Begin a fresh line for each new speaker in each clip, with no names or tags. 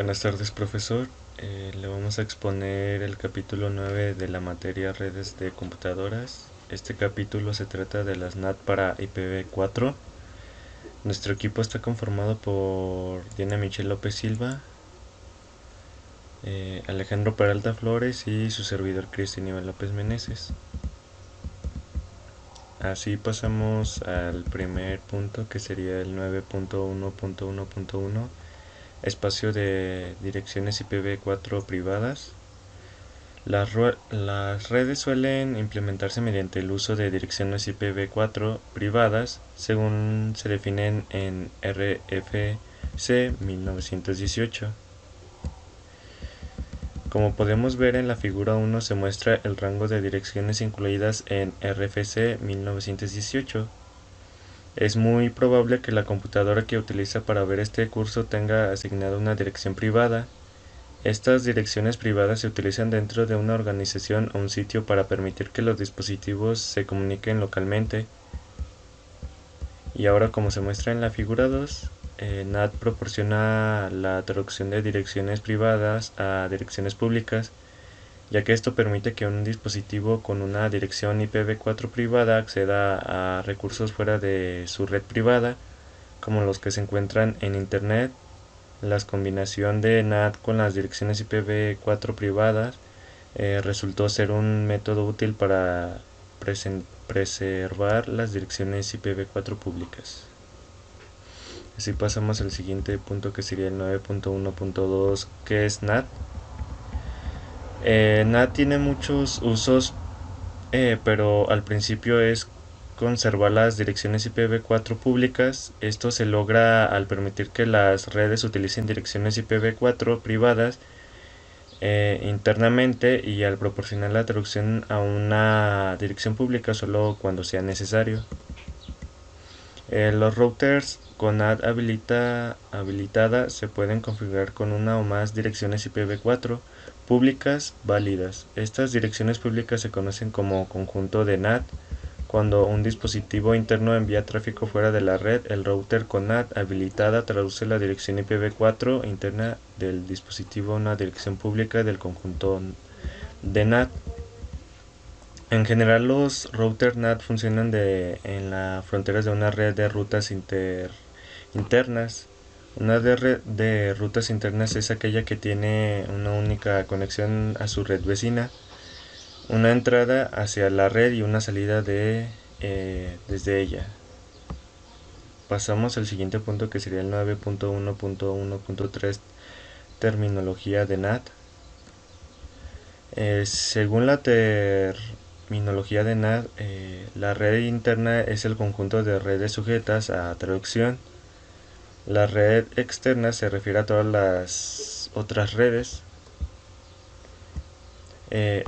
Buenas tardes, profesor. Le vamos a exponer el capítulo 9 de la materia redes de computadoras. Este capítulo se trata de las NAT para IPv4. Nuestro equipo está conformado por Diana Michelle López Silva, Alejandro Peralta Flores y su servidor Cristian Iván López Meneses. Así pasamos al primer punto, que sería el 9.1.1.1, espacio de direcciones IPv4 privadas. Las redes suelen implementarse mediante el uso de direcciones IPv4 privadas, según se definen en RFC 1918. Como podemos ver en la figura 1, se muestra el rango de direcciones incluidas en RFC 1918. Es muy probable que la computadora que utiliza para ver este curso tenga asignada una dirección privada. Estas direcciones privadas se utilizan dentro de una organización o un sitio para permitir que los dispositivos se comuniquen localmente. Y ahora, como se muestra en la figura 2, NAT proporciona la traducción de direcciones privadas a direcciones públicas, ya que esto permite que un dispositivo con una dirección IPv4 privada acceda a recursos fuera de su red privada, como los que se encuentran en Internet. La combinación de NAT con las direcciones IPv4 privadas resultó ser un método útil para preservar las direcciones IPv4 públicas. Así pasamos al siguiente punto, que sería el 9.1.2, que es NAT. NAT tiene muchos usos, pero al principio es conservar las direcciones IPv4 públicas. Esto se logra al permitir que las redes utilicen direcciones IPv4 privadas internamente, y al proporcionar la traducción a una dirección pública solo cuando sea necesario. Los routers con NAT habilitada se pueden configurar con una o más direcciones IPv4 públicas válidas. Estas direcciones públicas se conocen como conjunto de NAT. Cuando un dispositivo interno envía tráfico fuera de la red, el router con NAT habilitada traduce la dirección IPv4 interna del dispositivo a una dirección pública del conjunto de NAT. En general, los routers NAT funcionan en las fronteras de una red de rutas internas. Una red de rutas internas es aquella que tiene una única conexión a su red vecina, una entrada hacia la red y una salida desde ella. Pasamos al siguiente punto, que sería el 9.1.1.3, terminología de NAT. Según la terminología de NAT, la red interna es el conjunto de redes sujetas a traducción. La red externa se refiere a todas las otras redes.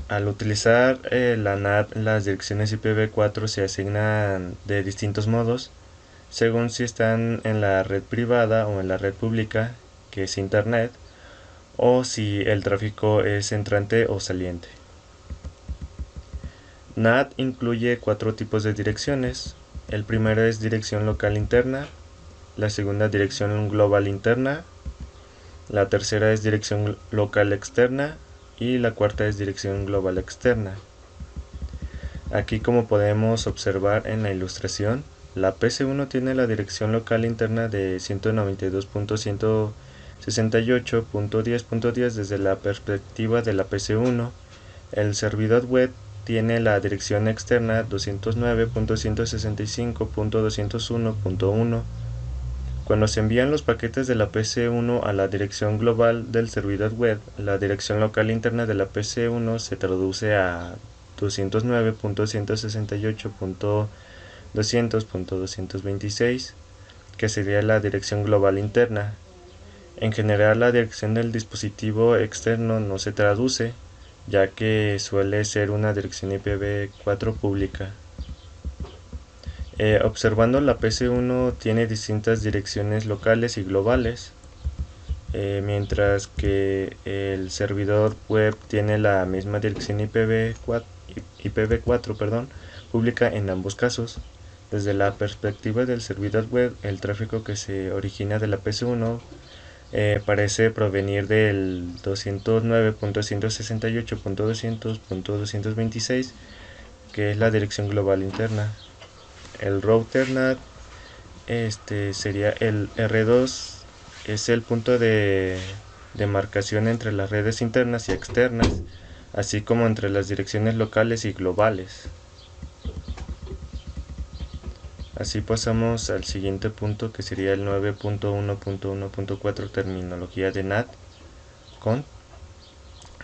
Al utilizar la NAT, las direcciones IPv4 se asignan de distintos modos, según si están en la red privada o en la red pública, que es Internet, o si el tráfico es entrante o saliente. NAT incluye 4 tipos de direcciones. El primero es dirección local interna, la segunda dirección global interna, la tercera es dirección local externa y la cuarta es dirección global externa. Aquí, como podemos observar en la ilustración, la PC1 tiene la dirección local interna de 192.168.10.10 desde la perspectiva de la PC1. El servidor web tiene la dirección externa 209.165.201.1. Cuando se envían los paquetes de la PC1 a la dirección global del servidor web, la dirección local interna de la PC1 se traduce a 209.168.200.226, que sería la dirección global interna. En general, la dirección del dispositivo externo no se traduce, ya que suele ser una dirección IPv4 pública. Observando, la PC1 tiene distintas direcciones locales y globales, mientras que el servidor web tiene la misma dirección IPv4 pública en ambos casos. Desde la perspectiva del servidor web, el tráfico que se origina de la PC1 parece provenir del 209.168.200.226, que es la dirección global interna. El router NAT sería el R2, es el punto de demarcación entre las redes internas y externas, así como entre las direcciones locales y globales. Así pasamos al siguiente punto, que sería el 9.1.1.4, terminología de NAT. Con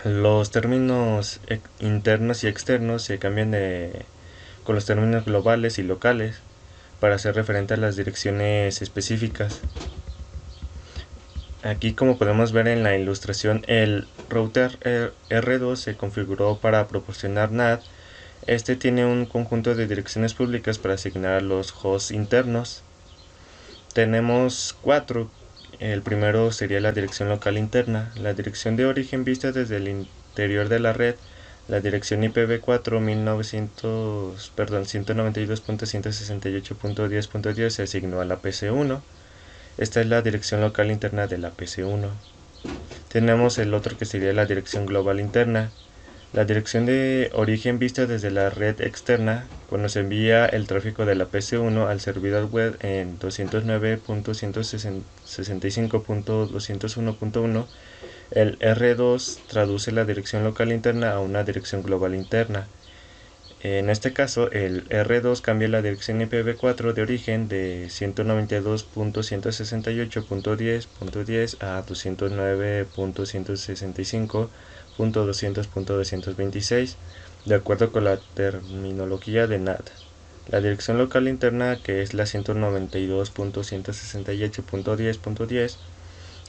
los términos internos y externos se cambian con los términos globales y locales para hacer referente a las direcciones específicas. Aquí, como podemos ver en la ilustración, el router R2 se configuró para proporcionar NAT. Este tiene un conjunto de direcciones públicas para asignar a los hosts internos. Tenemos 4. El primero sería la dirección local interna, la dirección de origen vista desde el interior de la red, la dirección IPv4 192.168.10.10 se asignó a la PC1. Esta es la dirección local interna de la PC1. Tenemos el otro, que sería la dirección global interna, la dirección de origen vista desde la red externa cuando se envía el tráfico de la PC1 al servidor web en 209.165.201.1. El R2 traduce la dirección local interna a una dirección global interna. En este caso, el R2 cambia la dirección IPv4 de origen de 192.168.10.10 a 209.165.200.226, de acuerdo con la terminología de NAT. La dirección local interna, que es la 192.168.10.10,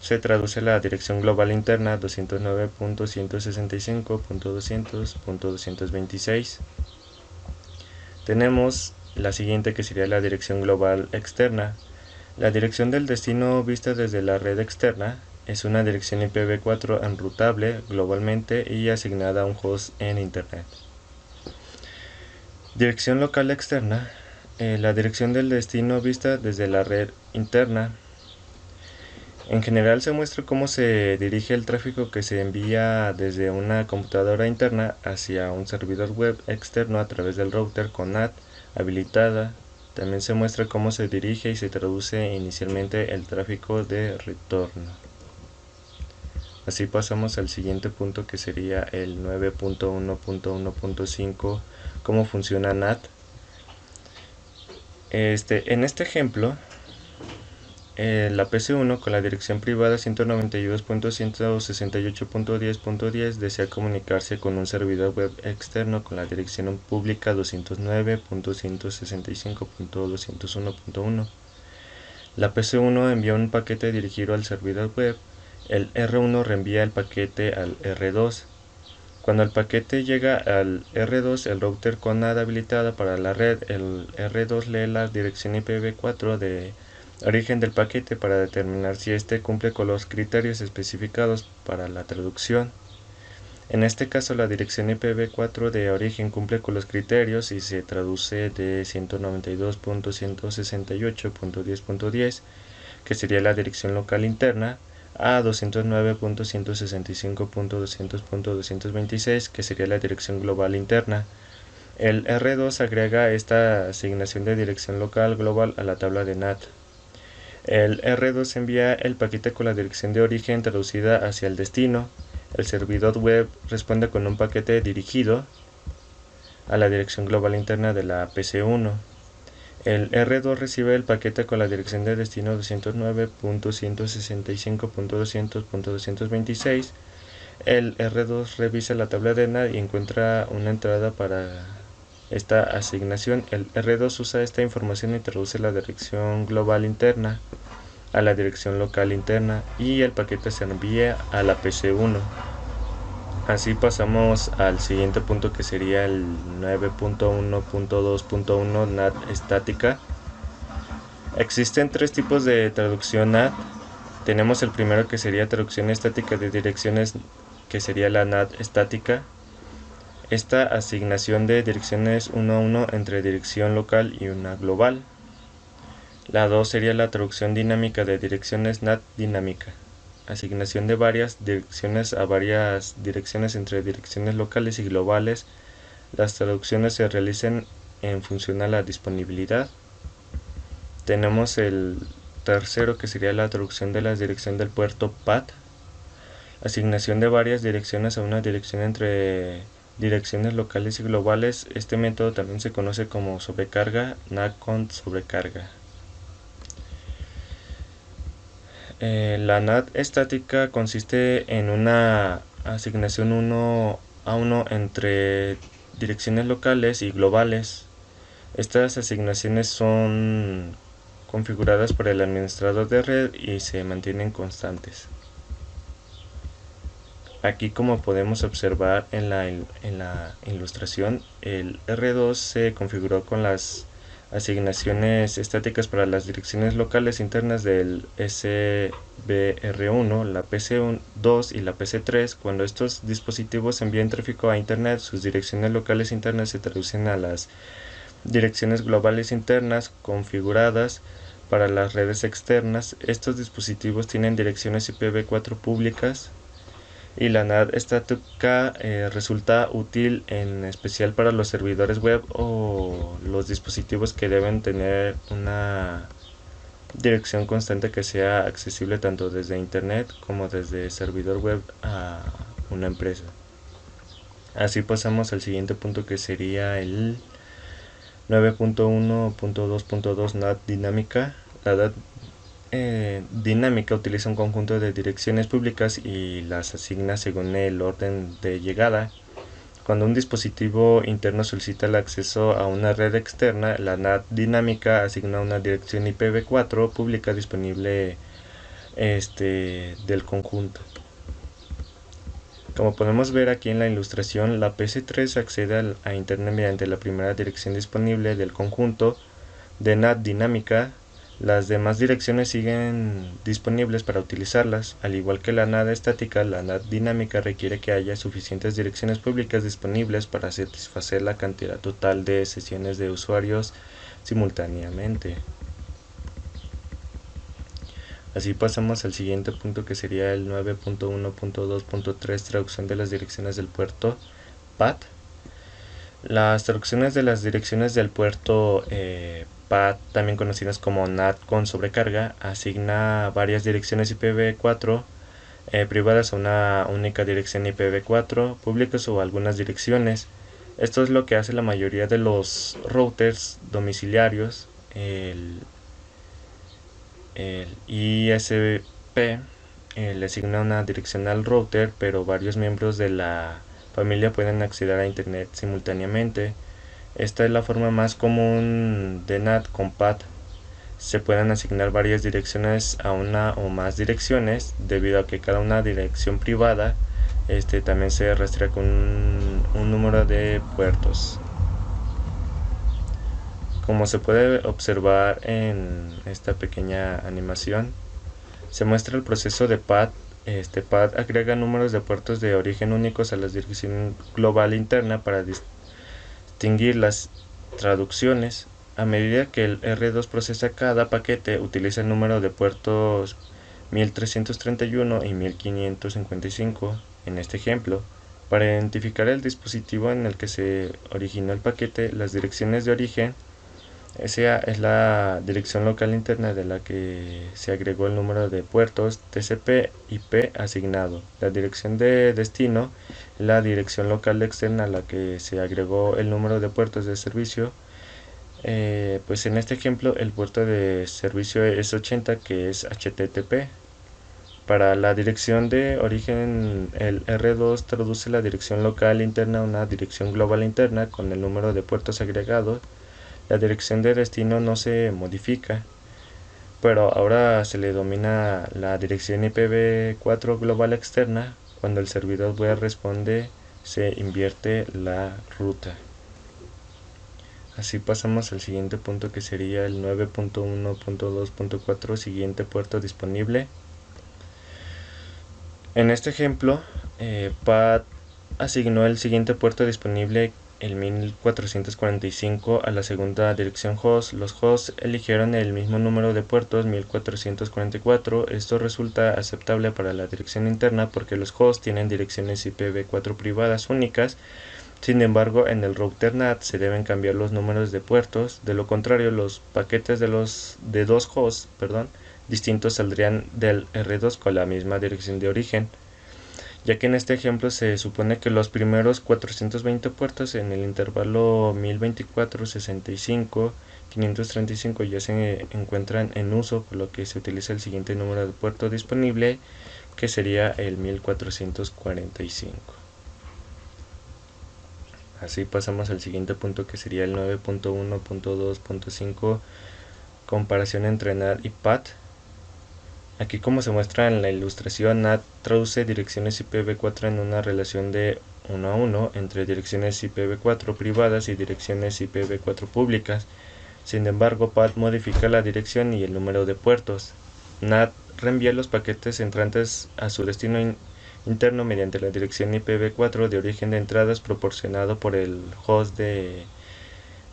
se traduce a la dirección global interna 209.165.200.226. Tenemos la siguiente, que sería la dirección global externa. La dirección del destino vista desde la red externa es una dirección IPv4 enrutable globalmente y asignada a un host en Internet. Dirección local externa. La dirección del destino vista desde la red interna. En general se muestra cómo se dirige el tráfico que se envía desde una computadora interna hacia un servidor web externo a través del router con NAT habilitada. También se muestra cómo se dirige y se traduce inicialmente el tráfico de retorno. Así pasamos al siguiente punto, que sería el 9.1.1.5, cómo funciona NAT. En este ejemplo, la PC1 con la dirección privada 192.168.10.10 desea comunicarse con un servidor web externo con la dirección pública 209.165.201.1. La PC1 envía un paquete dirigido al servidor web. El R1 reenvía el paquete al R2. Cuando el paquete llega al R2, el router con NAT habilitada para la red, el R2 lee la dirección IPv4 de origen del paquete para determinar si éste cumple con los criterios especificados para la traducción. En este caso, la dirección IPv4 de origen cumple con los criterios y se traduce de 192.168.10.10, que sería la dirección local interna, a 209.165.200.226, que sería la dirección global interna. El R2 agrega esta asignación de dirección local global a la tabla de NAT. El R2 envía el paquete con la dirección de origen traducida hacia el destino. El servidor web responde con un paquete dirigido a la dirección global interna de la PC1. El R2 recibe el paquete con la dirección de destino 209.165.200.226. El R2 revisa la tabla de NAT y encuentra una entrada para esta asignación. El R2 usa esta información y traduce la dirección global interna a la dirección local interna y el paquete se envía a la PC1. Así pasamos al siguiente punto, que sería el 9.1.2.1 NAT estática. Existen 3 tipos de traducción NAT. Tenemos el primero, que sería traducción estática de direcciones, que sería la NAT estática. Esta asignación de direcciones 1 a 1 entre dirección local y una global. La 2 sería la traducción dinámica de direcciones NAT dinámica. asignación de varias direcciones a varias direcciones entre direcciones locales y globales. Las traducciones se realizan en función a la disponibilidad. Tenemos el tercero, que sería la traducción de la dirección del puerto PAT. Asignación de varias direcciones a una dirección entre direcciones locales y globales. Este método también se conoce como sobrecarga, NAT con sobrecarga. La NAT estática consiste en una asignación 1 a 1 entre direcciones locales y globales. Estas asignaciones son configuradas por el administrador de red y se mantienen constantes. Aquí, como podemos observar en la ilustración, el R2 se configuró con las asignaciones estáticas para las direcciones locales internas del SBR1, la PC2 y la PC3. Cuando estos dispositivos envían tráfico a Internet, sus direcciones locales internas se traducen a las direcciones globales internas configuradas para las redes externas. Estos dispositivos tienen direcciones IPv4 públicas, y la NAT estática resulta útil en especial para los servidores web o los dispositivos que deben tener una dirección constante que sea accesible tanto desde internet como desde servidor web a una empresa. Así pasamos al siguiente punto, que sería el 9.1.2.2 NAT dinámica. La NAT dinámica utiliza un conjunto de direcciones públicas y las asigna según el orden de llegada. Cuando un dispositivo interno solicita el acceso a una red externa, la NAT dinámica asigna una dirección IPv4 pública disponible del conjunto. Como podemos ver aquí en la ilustración, la PC3 accede a Internet mediante la primera dirección disponible del conjunto de NAT dinámica. Las demás direcciones siguen disponibles para utilizarlas. Al igual que la NAT estática, la NAT dinámica requiere que haya suficientes direcciones públicas disponibles para satisfacer la cantidad total de sesiones de usuarios simultáneamente. Así pasamos al siguiente punto, que sería el 9.1.2.3, traducción de las direcciones del puerto PAT. Las traducciones de las direcciones del puerto PAT, también conocidas como NAT con sobrecarga, asigna varias direcciones IPv4 privadas a una única dirección IPv4, públicas o algunas direcciones. Esto es lo que hace la mayoría de los routers domiciliarios. El ISP le asigna una dirección al router, pero varios miembros de la familia pueden acceder a Internet simultáneamente. Esta es la forma más común de NAT con PAT. Se pueden asignar varias direcciones a una o más direcciones, debido a que cada una dirección privada también se rastrea con un número de puertos. Como se puede observar en esta pequeña animación, se muestra el proceso de PAT. PAT agrega números de puertos de origen únicos a la dirección global interna para distinguir las traducciones. A medida que el R2 procesa cada paquete, utiliza el número de puertos 1331 y 1555 en este ejemplo. Para identificar el dispositivo en el que se originó el paquete, las direcciones de origen, esa es la dirección local interna de la que se agregó el número de puertos TCP/IP asignado. La dirección de destino, la dirección local externa a la que se agregó el número de puertos de servicio. Pues en este ejemplo el puerto de servicio es 80, que es HTTP. Para la dirección de origen, el R2 traduce la dirección local interna a una dirección global interna con el número de puertos agregados. La dirección de destino no se modifica, pero ahora se le denomina la dirección IPv4 global externa. Cuando el servidor web responde, se invierte la ruta. Así pasamos al siguiente punto, que sería el 9.1.2.4, siguiente puerto disponible. En este ejemplo, PAT asignó el siguiente puerto disponible, el 1445 a la segunda dirección host, los hosts eligieron el mismo número de puertos, 1444. Esto resulta aceptable para la dirección interna porque los hosts tienen direcciones IPv4 privadas únicas. Sin embargo, en el router NAT se deben cambiar los números de puertos, de lo contrario los paquetes de dos hosts, distintos saldrían del R2 con la misma dirección de origen, ya que en este ejemplo se supone que los primeros 420 puertos en el intervalo 1024, 65, 535 ya se encuentran en uso, por lo que se utiliza el siguiente número de puerto disponible, que sería el 1445. Así pasamos al siguiente punto, que sería el 9.1.2.5, comparación entre NAT y PAT. Aquí, como se muestra en la ilustración, NAT traduce direcciones IPv4 en una relación de 1 a 1 entre direcciones IPv4 privadas y direcciones IPv4 públicas. Sin embargo, PAT modifica la dirección y el número de puertos. NAT reenvía los paquetes entrantes a su destino interno mediante la dirección IPv4 de origen de entradas proporcionado por el host de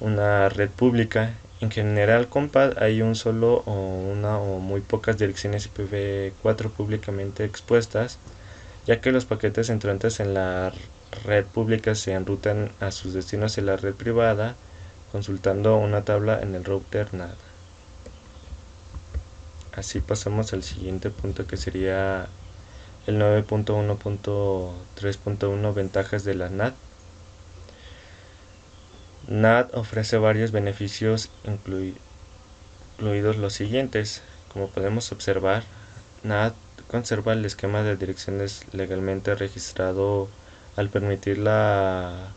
una red pública. En general, con PAT hay un solo o una o muy pocas direcciones IPv4 públicamente expuestas, ya que los paquetes entrantes en la red pública se enrutan a sus destinos en la red privada, consultando una tabla en el router NAT. Así pasamos al siguiente punto, que sería el 9.1.3.1, ventajas de la NAT. NAT ofrece varios beneficios, incluidos los siguientes. Como podemos observar, NAT conserva el esquema de direcciones legalmente registrado al permitir la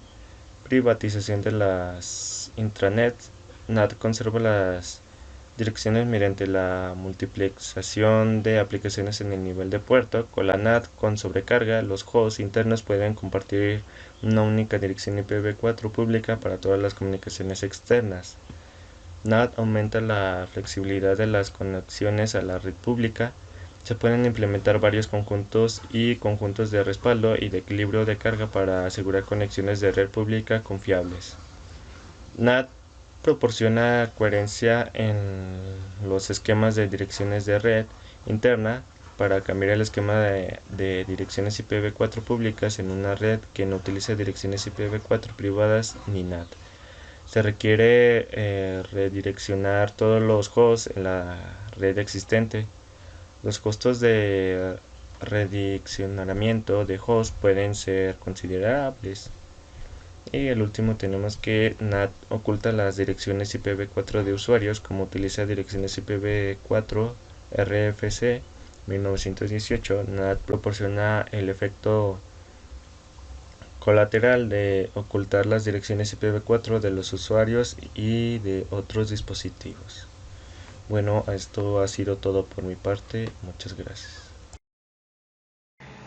privatización de las intranets. NAT conserva las direcciones mediante la multiplexación de aplicaciones en el nivel de puerto. Con la NAT con sobrecarga, los hosts internos pueden compartir una única dirección IPv4 pública para todas las comunicaciones externas. NAT aumenta la flexibilidad de las conexiones a la red pública. Se pueden implementar varios conjuntos y conjuntos de respaldo y de equilibrio de carga para asegurar conexiones de red pública confiables. NAT proporciona coherencia en los esquemas de direcciones de red interna para cambiar el esquema de direcciones IPv4 públicas en una red que no utiliza direcciones IPv4 privadas ni NAT. Se requiere redireccionar todos los hosts en la red existente. Los costos de redireccionamiento de hosts pueden ser considerables. Y el último tenemos que NAT oculta las direcciones IPv4 de usuarios, como utiliza direcciones IPv4 RFC 1918. NAT proporciona el efecto colateral de ocultar las direcciones IPv4 de los usuarios y de otros dispositivos. Bueno, esto ha sido todo por mi parte. Muchas gracias.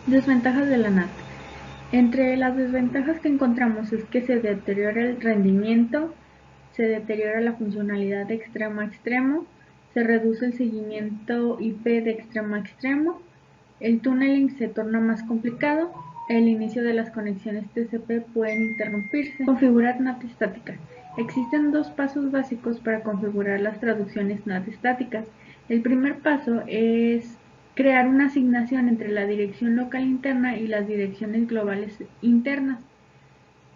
Desventajas de la NAT. Entre las desventajas que encontramos es que se deteriora el rendimiento, se deteriora la funcionalidad de extremo a extremo, se reduce el seguimiento IP de extremo a extremo, el tunneling se torna más complicado, el inicio de las conexiones TCP pueden interrumpirse. Configurar NAT estática. Existen dos pasos básicos para configurar las traducciones NAT estáticas. El primer paso es crear una asignación entre la dirección local interna y las direcciones globales internas.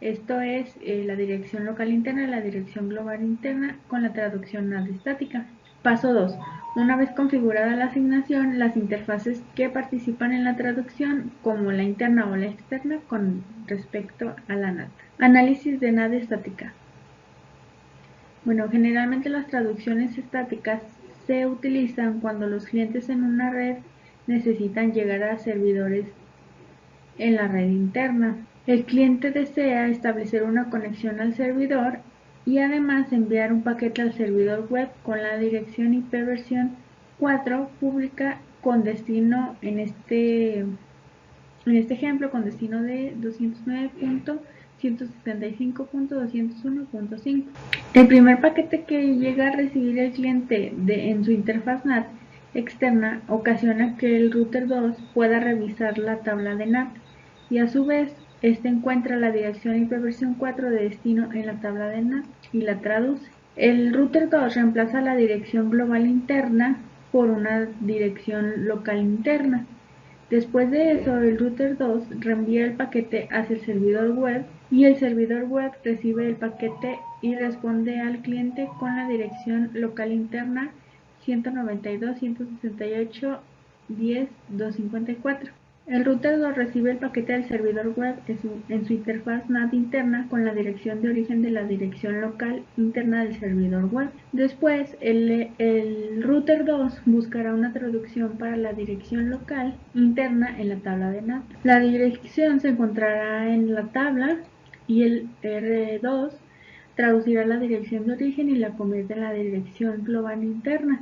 Esto es la dirección local interna y la dirección global interna con la traducción NAT estática. Paso 2. Una vez configurada la asignación, las interfaces que participan en la traducción, como la interna o la externa, con respecto a la NAT. Análisis de NAT estática. Bueno, generalmente las traducciones estáticas se utilizan cuando los clientes en una red necesitan llegar a servidores en la red interna. El cliente desea establecer una conexión al servidor y además enviar un paquete al servidor web con la dirección IP versión 4 pública con destino, en este ejemplo, con destino de 209.175.201.5. El primer paquete que llega a recibir el cliente en su interfaz NAT externa ocasiona que el router 2 pueda revisar la tabla de NAT y a su vez Este encuentra la dirección IPv4 de destino en la tabla de NAT y la traduce. El router 2 reemplaza la dirección global interna por una dirección local interna. Después de eso, el router 2 reenvía el paquete hacia el servidor web y el servidor web recibe el paquete y responde al cliente con la dirección local interna 192.168.10.254. El router 2 recibe el paquete del servidor web en su interfaz NAT interna con la dirección de origen de la dirección local interna del servidor web. Después, el router 2 buscará una traducción para la dirección local interna en la tabla de NAT. La dirección se encontrará en la tabla y el R2 traducirá la dirección de origen y la convierte en la dirección global interna.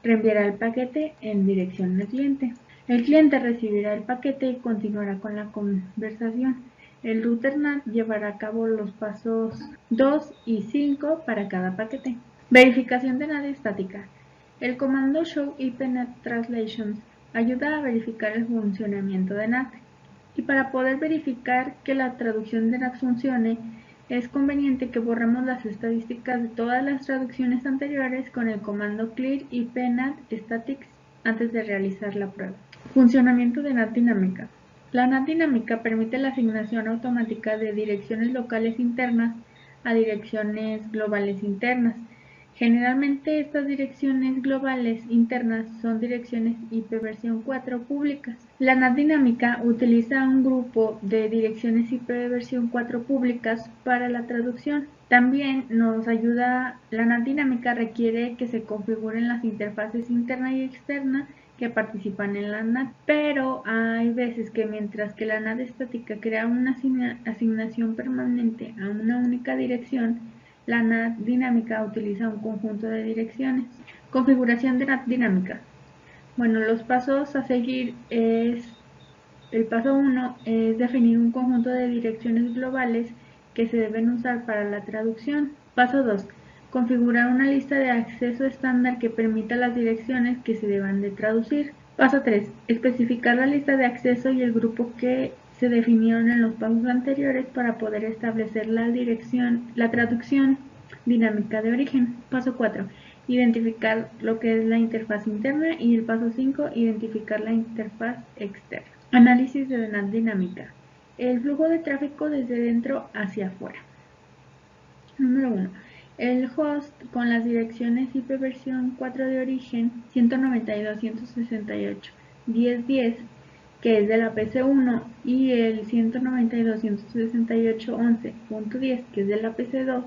Reenviará el paquete en dirección del cliente. El cliente recibirá el paquete y continuará con la conversación. El router NAT llevará a cabo los pasos 2 y 5 para cada paquete. Verificación de NAT estática. El comando show IPNAT translations ayuda a verificar el funcionamiento de NAT. Y para poder verificar que la traducción de NAT funcione, es conveniente que borremos las estadísticas de todas las traducciones anteriores con el comando clear IPNAT statics antes de realizar la prueba. Funcionamiento de NAT dinámica. La NAT dinámica permite la asignación automática de direcciones locales internas a direcciones globales internas. Generalmente estas direcciones globales internas son direcciones IPv4 públicas. La NAT dinámica utiliza un grupo de direcciones IPv4 públicas para la traducción. También nos ayuda, la NAT dinámica requiere que se configuren las interfaces interna y externa que participan en la NAT, pero hay veces que mientras que la NAT estática crea una asignación permanente a una única dirección, la NAT dinámica utiliza un conjunto de direcciones. Configuración de NAT dinámica. Bueno, los pasos a seguir es, el paso 1 es definir un conjunto de direcciones globales que se deben usar para la traducción. Paso 2. Configurar una lista de acceso estándar que permita las direcciones que se deban de traducir. Paso 3. Especificar la lista de acceso y el grupo que se definieron en los pasos anteriores para poder establecer la traducción dinámica de origen. Paso 4. Identificar lo que es la interfaz interna y el paso 5. Identificar la interfaz externa. Análisis de NAT dinámica. El flujo de tráfico desde dentro hacia afuera. Número 1. El host con las direcciones IPv4 de origen 192.168.10.10, que es de la PC1, y el 192.168.11.10, que es de la PC2,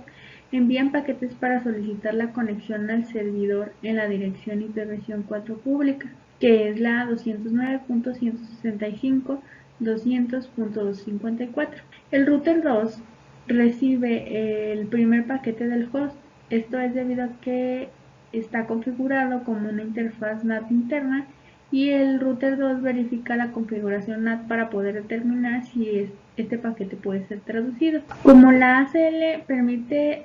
envían paquetes para solicitar la conexión al servidor en la dirección IPv4 pública, que es la 209.165.200.254. El router 2 recibe el primer paquete del host. Esto es debido a que está configurado como una interfaz NAT interna y el router 2 verifica la configuración NAT para poder determinar si este paquete puede ser traducido. Como la ACL permite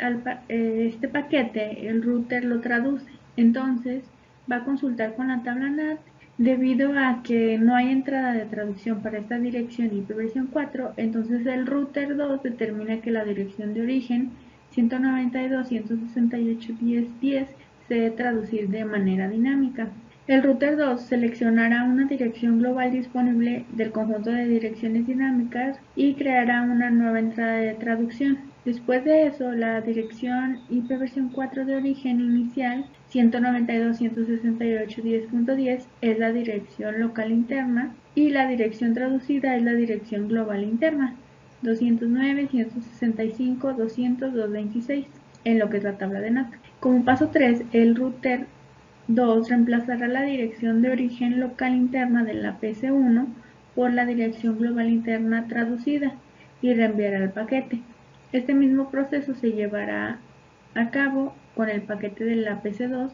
este paquete, el router lo traduce. Entonces va a consultar con la tabla NAT. Debido a que no hay entrada de traducción para esta dirección IPv4, entonces el router 2 determina que la dirección de origen 192.168.10.10 se debe traducir de manera dinámica. El router 2 seleccionará una dirección global disponible del conjunto de direcciones dinámicas y creará una nueva entrada de traducción. Después de eso, la dirección IPv4 de origen inicial 192.168.10.10 es la dirección local interna y la dirección traducida es la dirección global interna 209.165.200.226 en lo que es la tabla de NAT. Como paso 3, el router 2 reemplazará la dirección de origen local interna de la PC1 por la dirección global interna traducida y reenviará el paquete. Este mismo proceso se llevará a cabo con el paquete de la PC2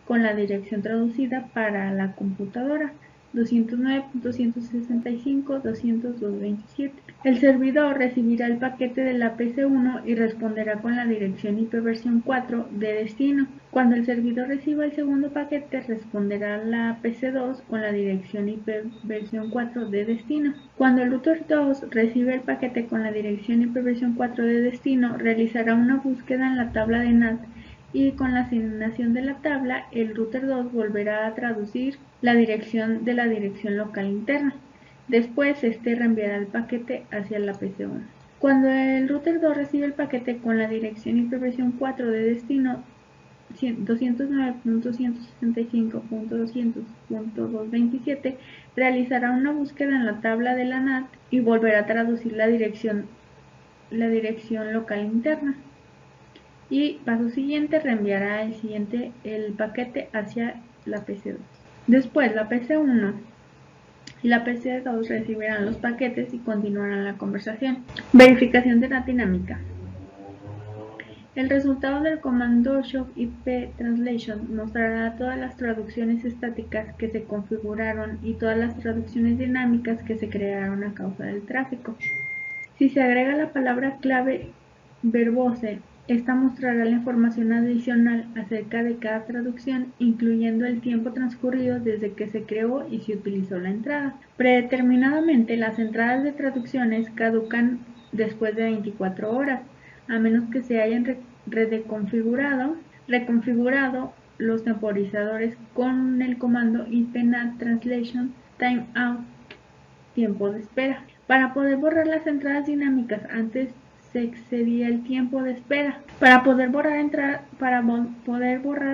con la dirección traducida para la computadora 209.165.200.227. El servidor recibirá el paquete de la PC1 y responderá con la dirección IP versión 4 de destino. Cuando el servidor reciba el segundo paquete, responderá la PC2 con la dirección IP versión 4 de destino. Cuando el router 2 recibe el paquete con la dirección IP versión 4 de destino, realizará una búsqueda en la tabla de NAT y con la asignación de la tabla, el router 2 volverá a traducir la dirección de la dirección local interna. Después, este reenviará el paquete hacia la PC1. Cuando el router 2 recibe el paquete con la dirección IP versión 4 de destino 209.165.200.227, realizará una búsqueda en la tabla de la NAT y volverá a traducir la dirección local interna. Y paso siguiente, reenviará el paquete hacia la PC2. Después, la PC1 y la PC2 recibirán los paquetes y continuarán la conversación. Verificación de NAT dinámica. El resultado del comando show IP translation mostrará todas las traducciones estáticas que se configuraron y todas las traducciones dinámicas que se crearon a causa del tráfico. Si se agrega la palabra clave verbose, esta mostrará la información adicional acerca de cada traducción, incluyendo el tiempo transcurrido desde que se creó y se utilizó la entrada. Predeterminadamente, las entradas de traducciones caducan después de 24 horas, a menos que se hayan reconfigurado los temporizadores con el comando IPNAT translation timeout, tiempo de espera. Para poder borrar las entradas dinámicas antes se excedía el tiempo de espera. Para poder borrar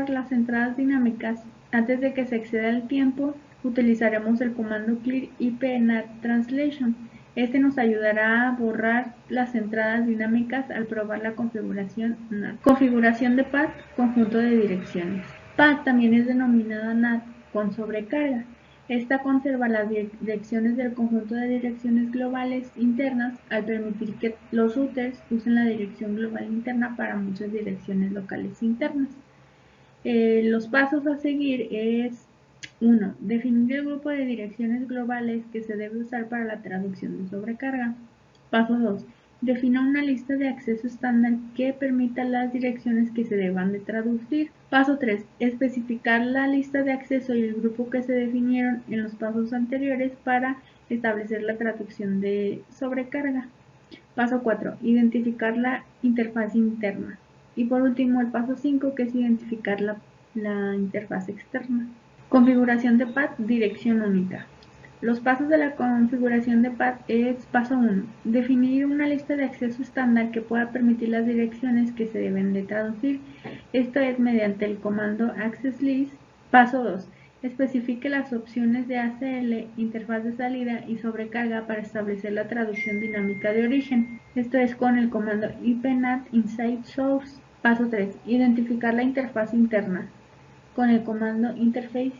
las entradas dinámicas antes de que se exceda el tiempo, utilizaremos el comando clear IPNAT translation. Este nos ayudará a borrar las entradas dinámicas al probar la configuración NAT. Configuración de path, conjunto de direcciones. Path también es denominada NAT con sobrecarga. Esta conserva las direcciones del conjunto de direcciones globales internas al permitir que los routers usen la dirección global interna para muchas direcciones locales internas. Los pasos a seguir es 1. Definir el grupo de direcciones globales que se debe usar para la traducción de sobrecarga. Paso 2. Defina una lista de acceso estándar que permita las direcciones que se deban de traducir. Paso 3. Especificar la lista de acceso y el grupo que se definieron en los pasos anteriores para establecer la traducción de sobrecarga. Paso 4. Identificar la interfaz interna. Y por último, el paso 5, que es identificar la interfaz externa. Configuración de path, dirección única. Los pasos de la configuración de path es: paso 1. Definir una lista de acceso estándar que pueda permitir las direcciones que se deben de traducir. Esto es mediante el comando access-list. Paso 2. Especifique las opciones de ACL, interfaz de salida y sobrecarga para establecer la traducción dinámica de origen. Esto es con el comando IPNAT inside source. Paso 3. Identificar la interfaz interna con el comando interface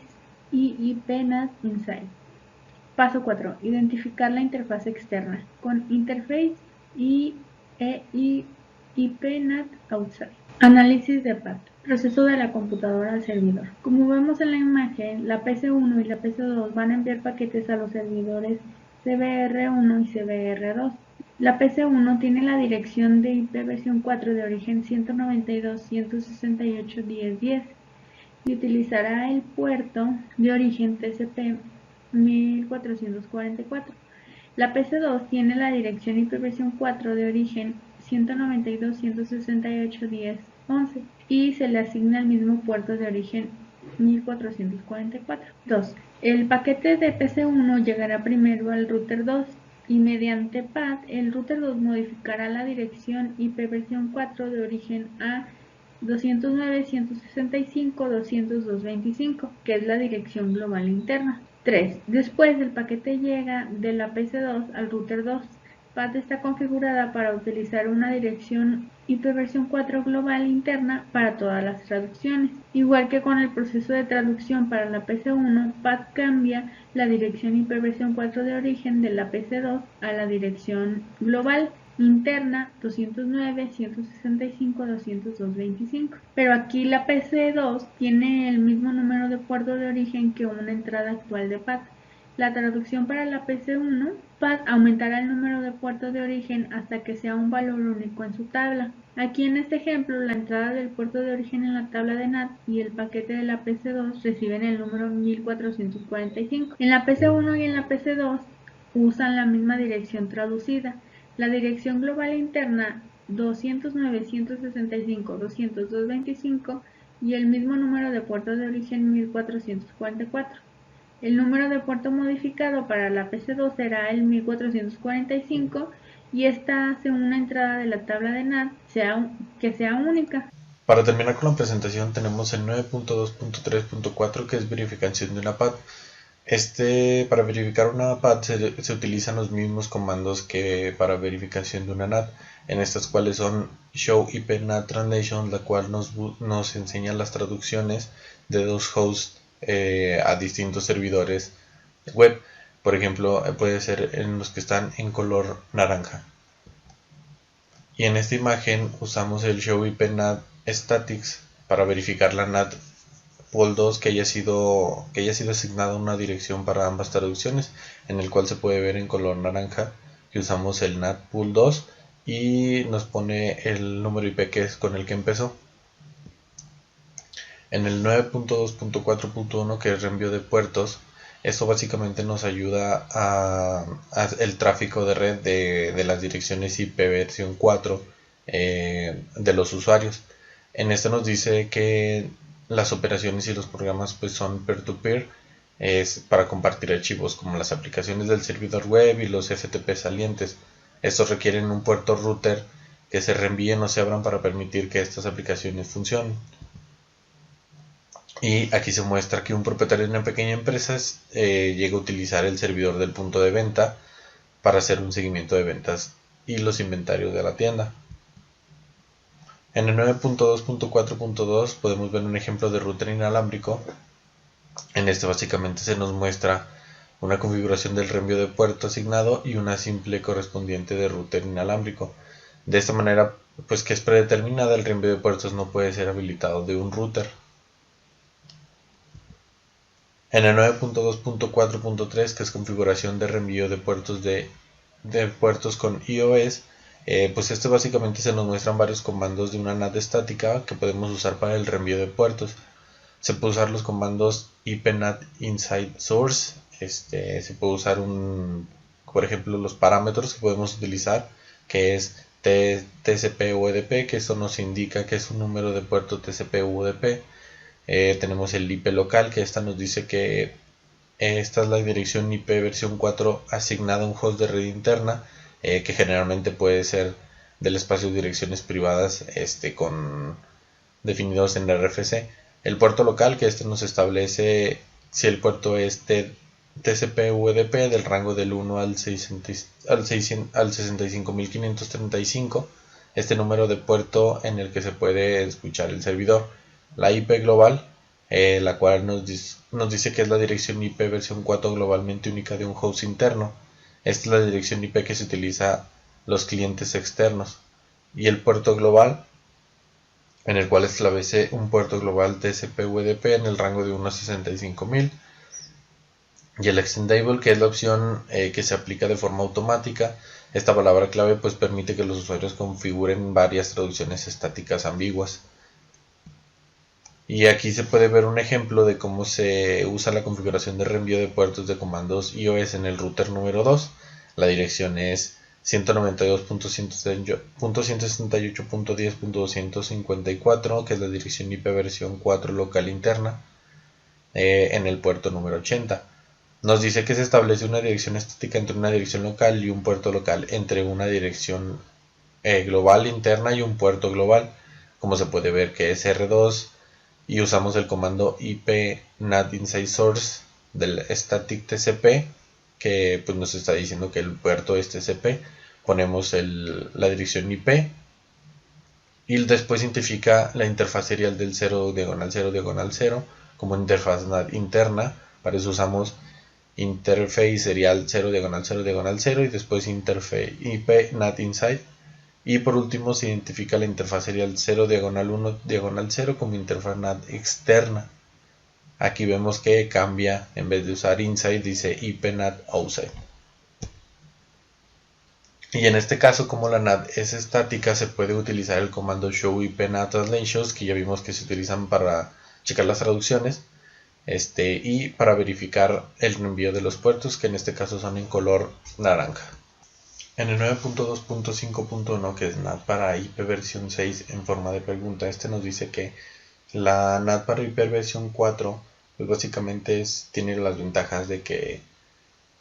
y IPNAT inside. Paso 4. Identificar la interfaz externa con interface y IPNAT outside. Análisis de path. Proceso de la computadora al servidor. Como vemos en la imagen, la PC1 y la PC2 van a enviar paquetes a los servidores CBR1 y CBR2. La PC1 tiene la dirección de IP versión 4 de origen 192.168.10.10 y utilizará el puerto de origen TCP 1444. La PC2 tiene la dirección IP versión 4 de origen 192.168.10.11 y se le asigna el mismo puerto de origen 1444. 2. El paquete de PC1 llegará primero al router 2 y mediante path el router 2 modificará la dirección IP versión 4 de origen a 209.165.200.225, que es la dirección global interna. 3. Después el paquete llega de la PC2 al router 2. path está configurada para utilizar una dirección IP versión 4 global interna para todas las traducciones. Igual que con el proceso de traducción para la PC1, path cambia la dirección IP versión 4 de origen de la PC2 a la dirección global interna 209.165.200.225. Pero aquí la PC2 tiene el mismo número de puerto de origen que una entrada actual de path. La traducción para la PC1, PAD aumentará el número de puertos de origen hasta que sea un valor único en su tabla. Aquí en este ejemplo, la entrada del puerto de origen en la tabla de NAT y el paquete de la PC2 reciben el número 1445. En la PC1 y en la PC2 usan la misma dirección traducida. La dirección global interna 209.165.202.25 y el mismo número de puertos de origen 1444. El número de puerto modificado para la PC2 será el 1445 y esta hace una entrada de la tabla de NAT que sea única.
Para terminar con la presentación tenemos el 9.2.3.4 que es verificación de una PAD. Para verificar una PAD se utilizan los mismos comandos que para verificación de una NAT, en estas cuales son show IP NAT translation, la cual nos enseña las traducciones de dos hosts a distintos servidores web. Por ejemplo, puede ser en los que están en color naranja. Y en esta imagen usamos el show IP NAT statics para verificar la NAT pool 2 que haya sido asignada una dirección para ambas traducciones, en el cual se puede ver en color naranja que usamos el NAT pool 2 y nos pone el número IP que es con el que empezó. En el 9.2.4.1 que es reenvío de puertos, esto básicamente nos ayuda a el tráfico de red de las direcciones IP versión 4 de los usuarios. En esto nos dice que las operaciones y los programas pues son peer-to-peer, es para compartir archivos como las aplicaciones del servidor web y los FTP salientes. Estos requieren un puerto router que se reenvíen o se abran para permitir que estas aplicaciones funcionen. Y aquí se muestra que un propietario de una pequeña empresa llega a utilizar el servidor del punto de venta para hacer un seguimiento de ventas y los inventarios de la tienda. En el 9.2.4.2 podemos ver un ejemplo de router inalámbrico. En este básicamente se nos muestra una configuración del reenvío de puerto asignado y una simple correspondiente de router inalámbrico. De esta manera, pues que es predeterminada, el reenvío de puertos no puede ser habilitado de un router. En el 9.2.4.3, que es configuración de reenvío de puertos de puertos con iOS, pues básicamente se nos muestran varios comandos de una NAT estática que podemos usar para el reenvío de puertos. Se puede usar los comandos ipnat inside source, se puede usar por ejemplo, los parámetros que podemos utilizar, que es TCP/UDP, que eso nos indica que es un número de puerto TCP/UDP. Tenemos el IP local, que esta nos dice que esta es la dirección IP versión 4 asignada a un host de red interna, que generalmente puede ser del espacio de direcciones privadas definidos en RFC. El puerto local, que nos establece si el puerto es TCP/UDP del rango del 1 al 65.535, este número de puerto en el que se puede escuchar el servidor. La IP global, la cual nos dice que es la dirección IP versión 4 globalmente única de un host interno. Esta es la dirección IP que se utiliza los clientes externos. Y el puerto global, en el cual establece un puerto global TCP/UDP en el rango de 1 a 65.000. Y el extendable, que es la opción que se aplica de forma automática. Esta palabra clave pues permite que los usuarios configuren varias traducciones estáticas ambiguas. Y aquí se puede ver un ejemplo de cómo se usa la configuración de reenvío de puertos de comandos iOS en el router número 2. La dirección es 192.168.10.254, que es la dirección IP versión 4 local interna, en el puerto número 80. Nos dice que se establece una dirección estática entre una dirección local y un puerto local, entre una dirección global interna y un puerto global, como se puede ver que es R2, y usamos el comando ipnat inside source del static TCP, que pues nos está diciendo que el puerto es TCP. Ponemos la dirección IP y después identifica la interfaz serial del 0/0/0 como interfaz NAT interna. Para eso usamos interface serial 0/0/0 y después interface IP NAT inside. Y por último se identifica la interfaz serial 0/1/0 como interfaz NAT externa.
Aquí vemos que cambia, en vez de usar inside dice ipNAT outside. Y en este caso, como la NAT es estática, se puede utilizar el comando show ipNAT translations, que ya vimos que se utilizan para checar las traducciones, y para verificar el envío de los puertos, que en este caso son en color naranja. En el 9.2.5.1, que es NAT para IP versión 6 en forma de pregunta, nos dice que la NAT para IP versión 4, pues básicamente tiene las ventajas de que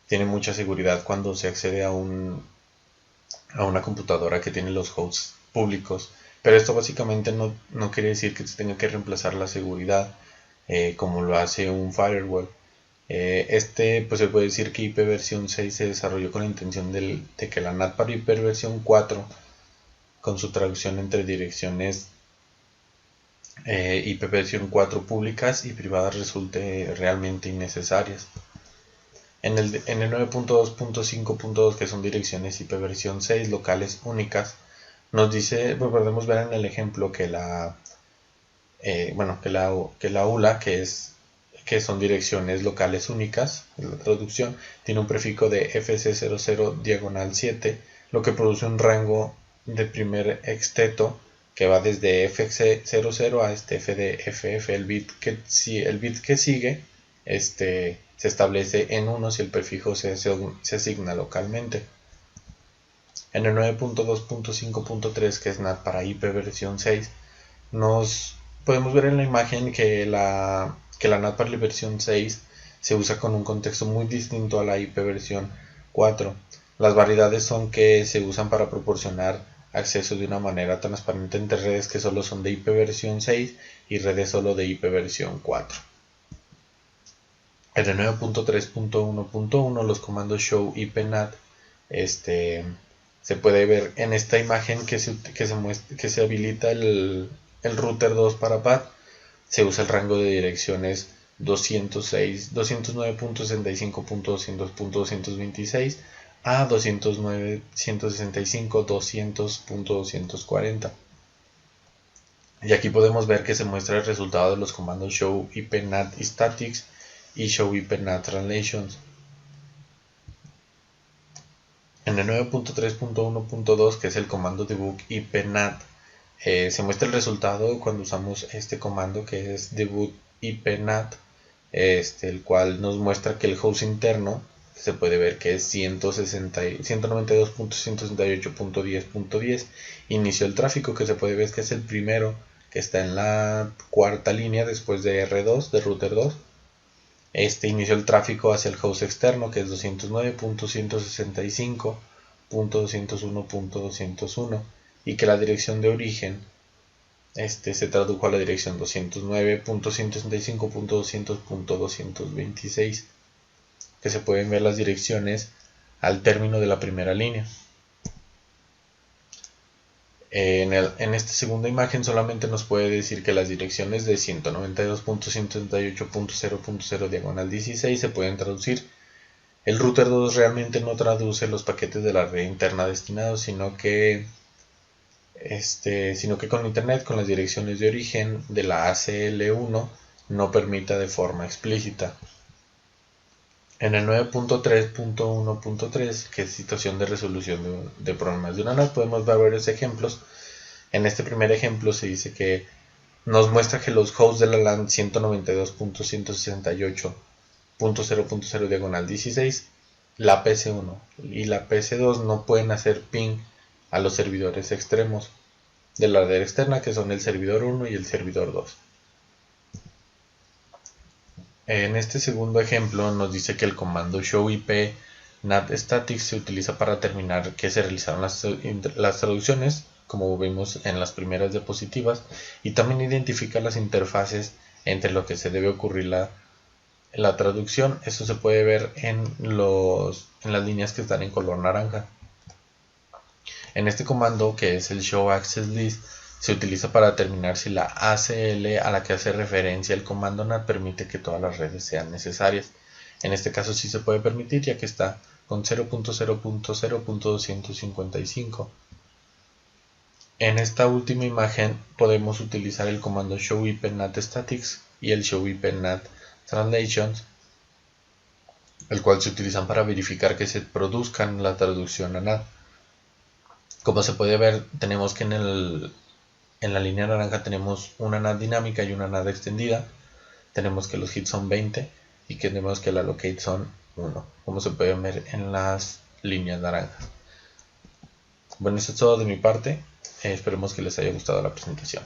tiene mucha seguridad cuando se accede a una computadora que tiene los hosts públicos, pero esto básicamente no quiere decir que se tenga que reemplazar la seguridad como lo hace un firewall. Pues se puede decir que IP versión 6 se desarrolló con la intención de que la NAT para IP versión 4, con su traducción entre direcciones IP versión 4 públicas y privadas, resulte realmente innecesarias. En el 9.2.5.2, que son direcciones IP versión 6 locales únicas, nos dice, pues podemos ver en el ejemplo que la ULA, que son direcciones locales únicas, la traducción, tiene un prefijo de FC00-7, lo que produce un rango de primer exteto que va desde FC00 a FDFF. El bit que sigue se establece en 1 si el prefijo se asigna localmente. En el 9.2.5.3, que es NAT para IP versión 6, nos podemos ver en la imagen que la NAT para la versión 6 se usa con un contexto muy distinto a la IP versión 4. Las variedades son que se usan para proporcionar acceso de una manera transparente entre redes que solo son de IP versión 6 y redes solo de IP versión 4. En el 9.3.1.1, los comandos show ipNAT, se puede ver en esta imagen que se habilita el router 2 para PAD. Se usa el rango de direcciones 209.65.200.226 a 209.165.200.240. Y aquí podemos ver que se muestra el resultado de los comandos show ipNAT statics y show ipNAT translations. En el 9.3.1.2, que es el comando debug ipNAT, se muestra el resultado cuando usamos este comando, que es debug ipNAT, el cual nos muestra que el host interno se puede ver que es 192.168.10.10. Inició el tráfico, que se puede ver que es el primero que está en la cuarta línea después de R2, de router 2. Inició el tráfico hacia el host externo, que es 209.165.201.201, y que la dirección de origen se tradujo a la dirección 209.165.200.226, que se pueden ver las direcciones al término de la primera línea. En esta segunda imagen solamente nos puede decir que las direcciones de 192.168.0.0/16 se pueden traducir. El router 2 realmente no traduce los paquetes de la red interna destinados, sino que con internet, con las direcciones de origen de la ACL1, no permita de forma explícita. En el 9.3.1.3, que es situación de resolución de problemas de una NAT, podemos ver varios ejemplos. En este primer ejemplo se dice que nos muestra que los hosts de la LAN 192.168.0.0/16, la PC1 y la PC2 no pueden hacer ping a los servidores extremos de la red externa, que son el servidor 1 y el servidor 2. En este segundo ejemplo nos dice que el comando show IP NAT statics se utiliza para determinar que se realizaron las traducciones, como vimos en las primeras diapositivas, y también identifica las interfaces entre lo que se debe ocurrir la traducción. Esto se puede ver en las líneas que están en color naranja. En este comando, que es el show access list, se utiliza para determinar si la ACL a la que hace referencia el comando NAT permite que todas las redes sean necesarias. En este caso sí se puede permitir, ya que está con 0.0.0.255. En esta última imagen podemos utilizar el comando show ipNAT statics y el show ipNAT translations, el cual se utilizan para verificar que se produzcan la traducción a NAD. Como se puede ver, tenemos que en la línea naranja tenemos una NAD dinámica y una NAD extendida. Tenemos que los hits son 20 y que tenemos que la locate son 1, como se puede ver en las líneas naranjas. Bueno, eso es todo de mi parte. Esperemos que les haya gustado la presentación.